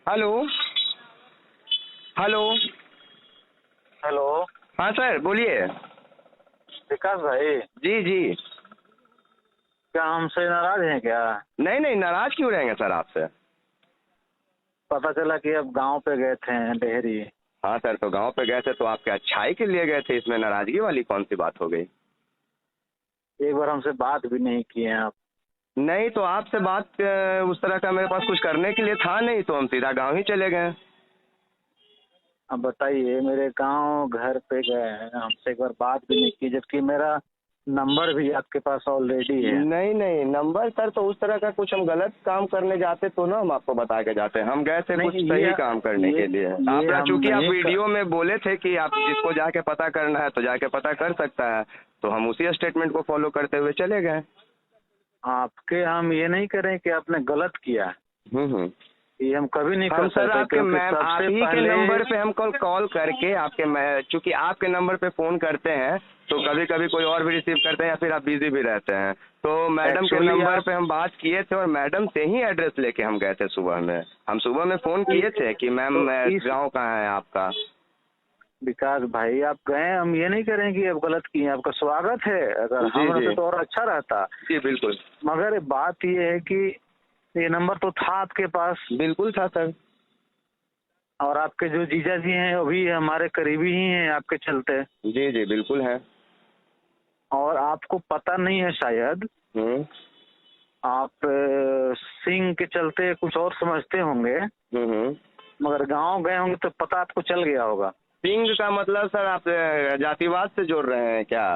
Hello hello. Hello. हाँ sir बोलिए। विकास भाई, जी जी। क्या हमसे नाराज हैं क्या? नहीं नहीं, नाराज क्यों रहेंगे सर आपसे। पता चला कि अब गांव पे गए थे डेहरी। हाँ सर, तो गांव पे गए थे तो आपके अच्छाई के लिए गए थे, इसमें नाराजगी वाली कौन सी बात हो गई। एक बार हमसे बात भी नहीं किए हैं आप। नहीं तो आपसे बात उस तरह का मेरे पास कुछ करने के लिए था नहीं, तो हम सीधा गांव ही चले गए। अब बताइए, मेरे गांव घर पे गए हैं, हमसे एक बार बात भी नहीं की, जबकि मेरा नंबर भी आपके पास ऑलरेडी है। नहीं नहीं नंबर सर, तो उस तरह का कुछ हम गलत काम करने जाते तो ना हम आपको बता के जाते, हम गए थे कुछ नहीं, सही काम करने ये के लिए। ये आप हम चूंकि आप नहीं वीडियो में बोले थे कि आप जिसको जाके पता करना है तो जाके पता कर सकता है, तो हम उसी स्टेटमेंट को फॉलो करते हुए चले गए। आपके हम ये नहीं करें कि आपने गलत किया। हम्म। ये हम कभी नहीं हम कर सर सकते, आपके क्योंकि मैम आप सबसे ही के पहले नंबर पे हम कल कॉल करके चूंकि आपके नंबर पे फोन करते हैं तो कभी कभी कोई और भी रिसीव करते हैं या फिर आप बिजी भी रहते हैं, तो मैडम के एक्चुअली नंबर आप पे हम बात किए थे और मैडम से ही एड्रेस लेके हम गए थे। सुबह में हम सुबह में फोन किए थे कि मैम तो इस गाँव कहाँ है आपका। विकास भाई, आप गए, हम ये नहीं करें कि आप गलत किए, आपका स्वागत है, अगर जी हम जी रहते तो और अच्छा रहता। जी बिल्कुल। मगर बात ये है कि ये नंबर तो था आपके पास, बिल्कुल था सर। और आपके जो जीजा जी हैं वो भी हमारे करीबी ही हैं आपके चलते, जी जी बिल्कुल है। और आपको पता नहीं है शायद। हम्म आप सिंह के चलते कुछ और समझते होंगे, हम्म। मगर गांव गए होंगे तो पता आपको चल गया होगा। सिंह का मतलब सर आप जातिवाद से जोड़ रहे हैं क्या।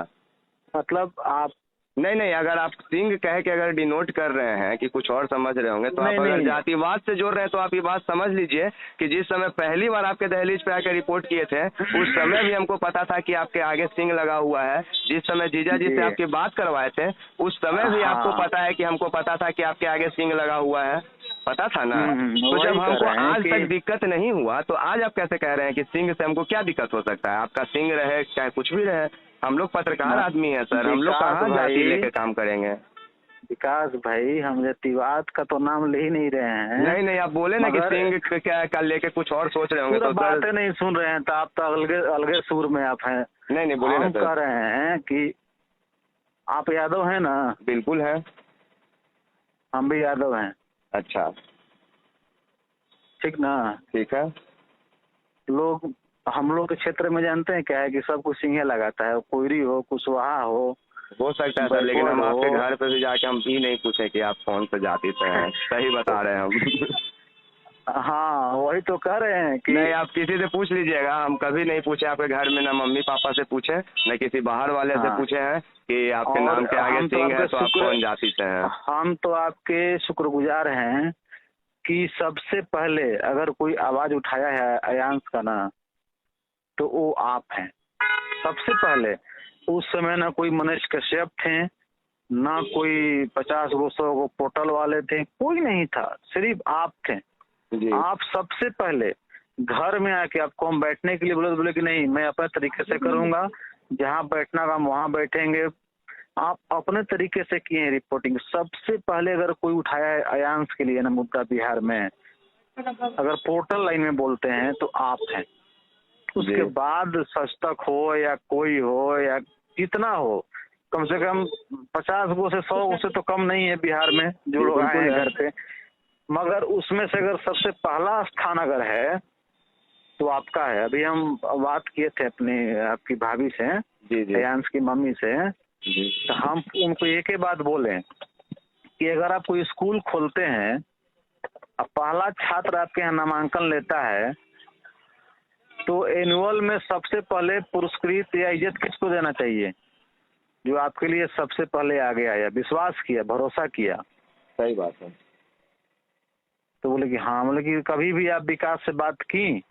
मतलब आप नहीं नहीं, अगर आप सिंह कह के अगर डिनोट कर रहे हैं कि कुछ और समझ रहे होंगे, तो नहीं आप अगर नहीं जातिवाद से जोड़ रहे हैं तो आप ये बात समझ लीजिए कि जिस समय पहली बार आपके दहलीज पे आकर रिपोर्ट किए थे उस समय भी हमको पता था कि आपके आगे सिंह लगा हुआ है। जिस समय जीजा जी से जी, आपकी बात करवाए थे उस समय भी आपको हाँ, पता है कि हमको पता था कि आपके आगे सिंह लगा हुआ है, पता था ना। तो जब वही कह हमको रहे हैं आज तक कि दिक्कत नहीं हुआ तो आज आप कैसे कह रहे हैं कि सिंह से हमको क्या दिक्कत हो सकता है। आपका सिंह रहे चाहे कुछ भी रहे, हम लोग पत्रकार म- आदमी है सर, हम लोग विकास कहाँ जाति भाई, लेके काम करेंगे। विकास भाई, हम जातिवाद का तो नाम ले ही नहीं रहे हैं, नहीं नहीं, आप बोले ना कि मगर सिंह क्या का लेके कुछ और सोच रहे होंगे पूरा तो सर। बातें नहीं सुन रहे हैं, तो आप तो अलगे अलगे सुर में आप हैं। नहीं नहीं बोलिए ना हम सर। कह रहे हैं कि आप यादव हैं ना? बिल्कुल है। हम भी यादव हैं, अच्छा ठीक ना? ठीक है। लोग, हम लोग के क्षेत्र में जानते हैं क्या है कि सब कुछ सिंह लगाता है, कोयरी हो, कुशवाहा हो सकता है सर, लेकिन बैकवर्ड हम आपके हो। घर पे भी जाके हम भी नहीं पूछे कि आप कौन से जाति से हैं, सही बता रहे हैं हम। हाँ, वही तो कह रहे हैं कि नहीं, आप किसी से पूछ लीजिएगा, हम कभी नहीं पूछे आपके घर में, ना मम्मी पापा से पूछे न किसी बाहर वाले से हाँ, पूछे हैं कि आपके और नाम के आगे हम तो सिंह है आपके तो आप कौन जाति से हैं। हम तो आपके शुक्रगुजार हैं कि सबसे पहले अगर कोई आवाज उठाया है अयांश का ना, तो वो आप हैं सबसे पहले। उस समय ना कोई मनीष कश्यप थे, ना कोई 50 गो 100 गो पोर्टल वाले थे, कोई नहीं था, सिर्फ आप थे। जी आप सबसे पहले घर में आके आपको हम बैठने के लिए बोले, तो बोले कि नहीं, मैं अपने तरीके से करूंगा, जहाँ बैठना का हम वहाँ बैठेंगे। आप अपने तरीके से किए हैं रिपोर्टिंग। सबसे पहले अगर कोई उठाया है अयांश के लिए ना मुद्दा बिहार में, अगर पोर्टल लाइन में बोलते हैं तो आप हैं। उसके जी बाद सस्तक हो या कोई हो या कितना हो, कम से कम 50 गो से 100 गो से तो कम नहीं है बिहार में जो जी लोग आए बिल्कुल हैं है। घर पे। मगर उसमें से अगर सबसे पहला स्थान अगर है तो आपका है। अभी हम बात किए थे अपनी आपकी भाभी से, जी जी अयांश की मम्मी से, जी तो हम उनको एक ही बात बोले कि अगर आप कोई स्कूल खोलते हैं और पहला छात्र आपके यहाँ नामांकन लेता है, तो एनुअल में सबसे पहले पुरस्कृत या इज्जत किसको देना चाहिए? जो आपके लिए सबसे पहले आगे आया, विश्वास किया, भरोसा किया। सही बात है। तो बोले कि हाँ। बोले कि कभी भी आप विकास से बात की?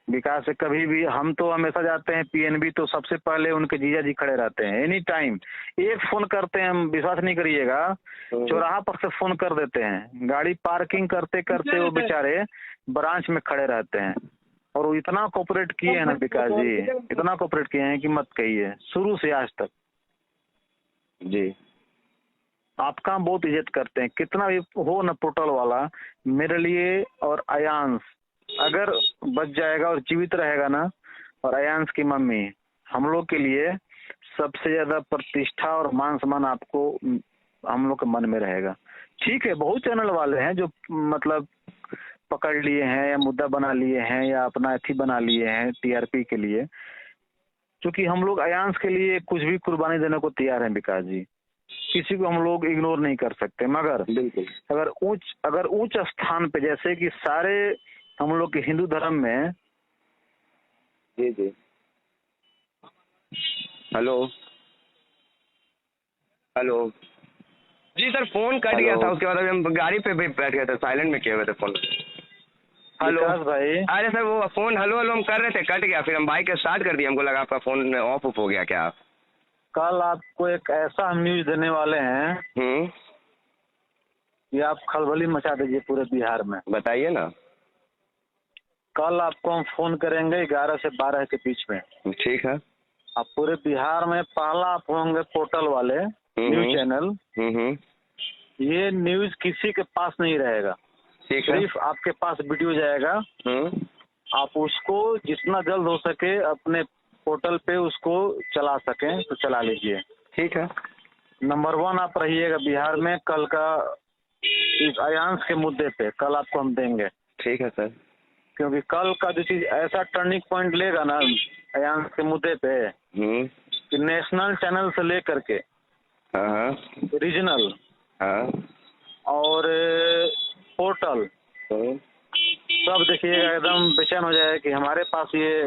विकास से कभी भी, हम तो हमेशा जाते हैं पीएनबी, तो सबसे पहले उनके जीजा जी खड़े रहते हैं एनी टाइम। एक फोन करते हैं, हम विश्वास नहीं करिएगा, चौराहा पर से फोन कर देते हैं, गाड़ी पार्किंग करते करते वो बेचारे ब्रांच में खड़े रहते हैं। और वो इतना कोऑपरेट किए हैं ना विकास जी, इतना कोऑपरेट किए हैं कि मत कहिए, शुरू से आज तक। जी आपका हम बहुत इज्जत करते हैं, कितना भी हो ना पोर्टल वाला, मेरे लिए और अयांश अगर बच जाएगा और जीवित रहेगा ना, और अयांश की मम्मी, हम लोग के लिए सबसे ज्यादा प्रतिष्ठा और मान सम्मान आपको हम लोग के मन में रहेगा। ठीक है, बहुत चैनल वाले हैं जो मतलब पकड़ लिए हैं या मुद्दा बना लिए हैं या अपना अथी बना लिए हैं टीआरपी के लिए, क्योंकि हम लोग अयांश के लिए कुछ भी कुर्बानी देने को तैयार हैं विकास जी, किसी को हम लोग इग्नोर नहीं कर सकते। मगर बिल्कुल अगर उच्च स्थान पे, जैसे कि सारे हम लोग के हिंदू धर्म में। जी जी, हेलो हेलो जी सर, फोन कट गया था, उसके बाद अभी हम गाड़ी पे भी बैठ गए थे, साइलेंट में किए हुए थे फोन। हेलो भाई, अरे सर वो फोन हेलो हेलो हम कर रहे थे, कट गया, फिर हम बाइक स्टार्ट कर दिए, हमको लगा आपका फोन ऑफ हो गया क्या। कल आपको एक ऐसा हम न्यूज देने वाले हैं कि आप खलबली मचा दीजिए पूरे बिहार में। बताइए ना। कल आपको हम फोन करेंगे 11 से 12 के बीच में। ठीक है। आप पूरे बिहार में पहला आप होंगे पोर्टल वाले न्यूज चैनल। ये न्यूज किसी के पास नहीं रहेगा, सिर्फ आपके पास वीडियो जाएगा। आप उसको जितना जल्द हो सके अपने पोर्टल पे उसको चला सकें तो चला लीजिए। ठीक है। नंबर 1 आप रहिएगा बिहार में कल का इस अयांश के मुद्दे पे, कल आपको हम देंगे। ठीक है सर। क्योंकि कल का जो चीज ऐसा टर्निंग पॉइंट लेगा ना अयांश के मुद्दे पे कि नेशनल चैनल से लेकर के रीजनल और पोर्टल सब देखिएगा एकदम बेचैन हो जाएगा कि हमारे पास ये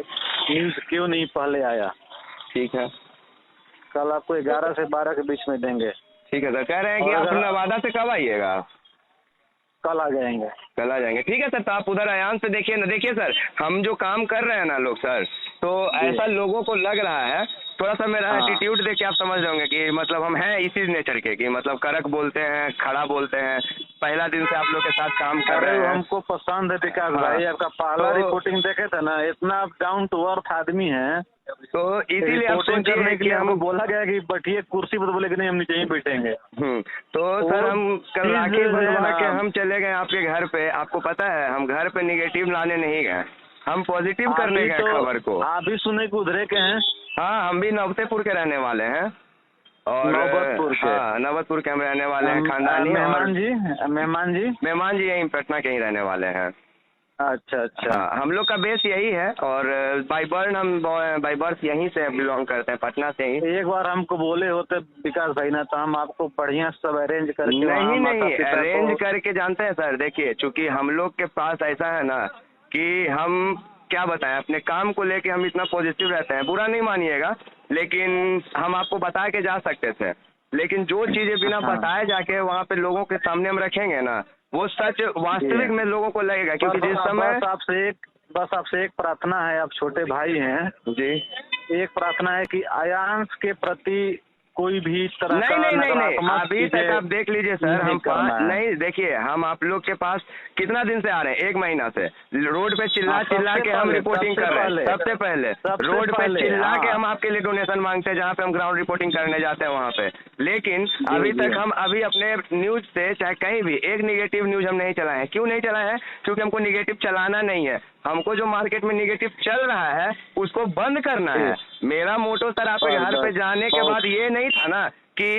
न्यूज क्यों नहीं पहले आया। ठीक है। कल आपको 11 से 12 के बीच में देंगे। ठीक है सर। कह रहे हैं कि आप नवादा से कब आइएगा। कल आ जाएंगे। कल आ जाएंगे, ठीक है सर। तो आप उधर अयांश से देखिए ना। देखिए सर, हम जो काम कर रहे हैं ना लोग सर, तो ऐसा लोगों को लग रहा है, थोड़ा सा मेरा एटीट्यूड देख के आप समझ जाओगे कि मतलब हम हैं इसी नेचर के, कि मतलब कड़क बोलते हैं, खड़ा बोलते हैं। पहला दिन से आप लोग के साथ काम कर रहे हैं। हमको पसंद है विकास भाई, आपका पहला रिपोर्टिंग देखे थे ना, इतना डाउन टू अर्थ आदमी है, तो इसीलिए आप सोचिए कि हमको बोला गया कि बैठिए कुर्सी पर, तो बोले कि नहीं हम नीचे ही बैठेंगे। तो सर हम कल राखी बनवा के हम चले गए आपके घर पे। आपको पता है हम घर पे निगेटिव लाने नहीं गए, हम पॉजिटिव करने गए खबर को। आप भी सुने कि उधरे के हैं। हाँ, हम भी नवतेपुर के रहने वाले हैं और नवबतपुर के। हाँ, नवबतपुर के हम रहने वाले हैं, खानदानी। मेहमान जी यहीं पटना के ही रहने वाले हैं। अच्छा। हाँ, हम लोग का बेस यही है और बाय बर्थ यहीं से बिलोंग करते हैं, पटना से ही। एक बार हमको बोले होते विकास भाई ना, तो हम आपको बढ़िया सब अरेंज करके नहीं अरेंज करके जानते हैं सर। देखिए, चूंकि हम लोग के पास ऐसा है ना कि हम क्या बताएं, अपने काम को लेके हम इतना पॉजिटिव रहते हैं, बुरा नहीं मानिएगा, लेकिन हम आपको बता के जा सकते थे, लेकिन जो चीजें बिना बताए जाके वहाँ पे लोगों के सामने हम रखेंगे ना, वो सच वास्तविक में लोगों को लगेगा। क्योंकि जिस समय बस आपसे एक प्रार्थना है, आप छोटे भाई हैं जी, एक प्रार्थना है कि अयांश के प्रति कोई भी तरह का नहीं, अभी तक आप देख लीजिए सर, हम नहीं, देखिए हम आप लोग के पास कितना दिन से आ रहे हैं, 1 महीना से रोड पे चिल्ला के हम रिपोर्टिंग कर रहे हैं। सबसे पहले रोड पे चिल्ला के हम आपके लिए डोनेशन मांगते हैं, जहाँ पे हम ग्राउंड रिपोर्टिंग करने जाते हैं वहाँ पे। लेकिन अभी तक हम अपने न्यूज से चाहे कहीं भी एक निगेटिव न्यूज हम नहीं चलाए हैं। क्यों नहीं चलाए हैं? क्योंकि हमको निगेटिव चलाना नहीं है। हमको जो मार्केट में निगेटिव चल रहा है उसको बंद करना है। मेरा मोटो सर आपके घर पे जाने के बाद ये नहीं था ना कि